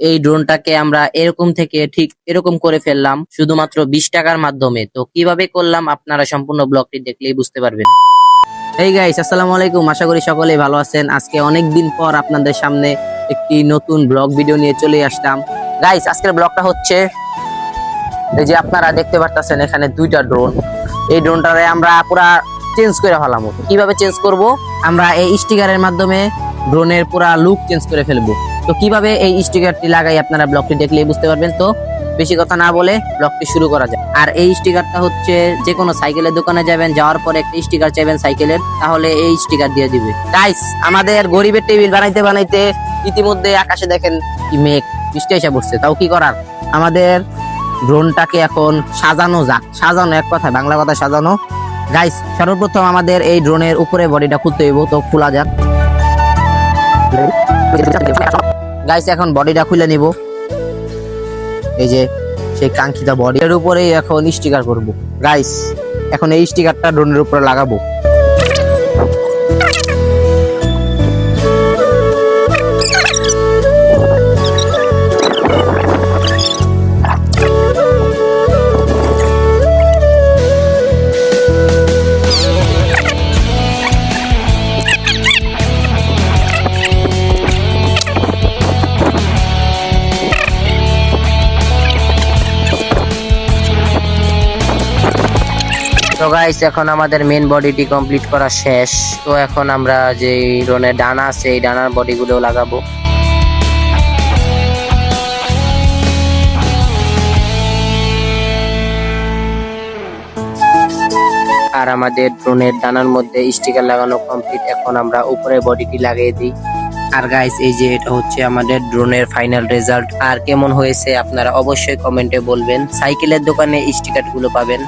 এই ড্রোনটাকে আমরা এরকম থেকে ঠিক এরকম করে ফেললাম শুধুমাত্র 20 টাকার মাধ্যমে। তো কিভাবে করলাম আপনারা সম্পূর্ণ ব্লগটি দেখলেই বুঝতে পারবেন। এই গাইস, আসসালামু আলাইকুম। আশা করি সকলেই ভালো আছেন। আজকে অনেক দিন পর আপনাদের সামনে একটি নতুন ব্লগ ভিডিও নিয়ে চলে আসলাম। গাইস, আজকের ব্লগটা হচ্ছে এই যে আপনারা দেখতে পারতেছেন এখানে দুইটা ড্রোন। এই ড্রোনটারে আমরা পুরা চেঞ্জ করে ফেলাম। কিভাবে চেঞ্জ করব? আমরা এই স্টিকারের মাধ্যমে ড্রোনের পুরা লুক চেঞ্জ করে ফেলবো। তো কিভাবে এই স্টিকারটি লাগাই আপনারা ব্লগটি দেখলেই বুঝতে পারবেন। তো বেশি কথা না বলে ব্লগটি শুরু করা যায়। আর এই স্টিকারটা হচ্ছে যে কোনো সাইকেলের দোকানে যাবেন, যাওয়ার পরে একটা স্টিকার চাইবেন সাইকেলের, তাহলে এই স্টিকার দিয়ে দিবে। গাইস, আমাদের গরিবের টেবিল বানাইতে বানাইতে ইতিমধ্যে আকাশে দেখেন কি মেঘ, বৃষ্টি এসে পড়ছে। তাও কি করার, আমাদের ড্রোনটাকে এখন সাজানো যাক। সাজানো এক কথা, বাংলা কথা সাজানো। গাইস, সর্বপ্রথম আমাদের এই ড্রোনের উপরে বডিটা খুলতে হইব। তো খোলা যাক। গাইস, এখন বডিটা খুলে নিব। এই যে সেই কাঙ্ক্ষিত বডি, এর উপরেই এখন স্টিকার করব। গাইস, এখন এই স্টিকারটা ড্রোনের উপরে লাগাবো। তো গাইস, এখন আমাদের মেন বডিটি কমপ্লিট করা শেষ। তো এখন আমরা যে ড্রোনের ডানা আছে এই ডানার বডিগুলো লাগাবো। আর আমাদের ড্রোনের ডানার মধ্যে স্টিকার লাগানো কমপ্লিট। এখন আমরা উপরে বডিটি লাগিয়ে দিই। আর গাইস, এই যে এটা হচ্ছে আমাদের ড্রোনের ফাইনাল রেজাল্ট। আর কেমন হয়েছে আপনারা অবশ্যই কমেন্টে বলবেন। সাইকেলের দোকানে স্টিকার গুলো পাবেন।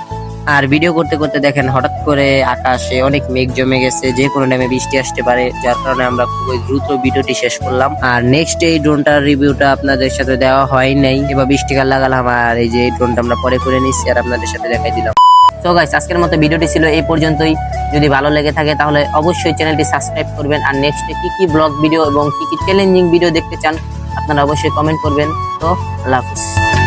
আর ভিডিও করতে করতে দেখেন হঠাৎ করে আকাশে অনেক মেঘ জমে গেছে, যে কোনো টাইমে বৃষ্টি আসতে পারে, যার কারণে আমরা খুবই দ্রুত ভিডিওটি শেষ করলাম। আর নেক্সট এই ড্রোনটার রিভিউটা আপনাদের সাথে দেওয়া হয় নাই, এবার স্টিকার লাগালাম। আর এই যে এই ড্রোনটা আমরা পরে করে নিচ্ছি আর আপনাদের সাথে দেখাই দিলাম। তো গাইস, আজকের মতো ভিডিওটি ছিল এই পর্যন্তই। যদি ভালো লেগে থাকে তাহলে অবশ্যই চ্যানেলটি সাবস্ক্রাইব করবেন। আর নেক্সটে কি কি ব্লগ ভিডিও এবং কি কি চ্যালেঞ্জিং ভিডিও দেখতে চান আপনারা অবশ্যই কমেন্ট করবেন। তো আল্লাহ হাফেজ।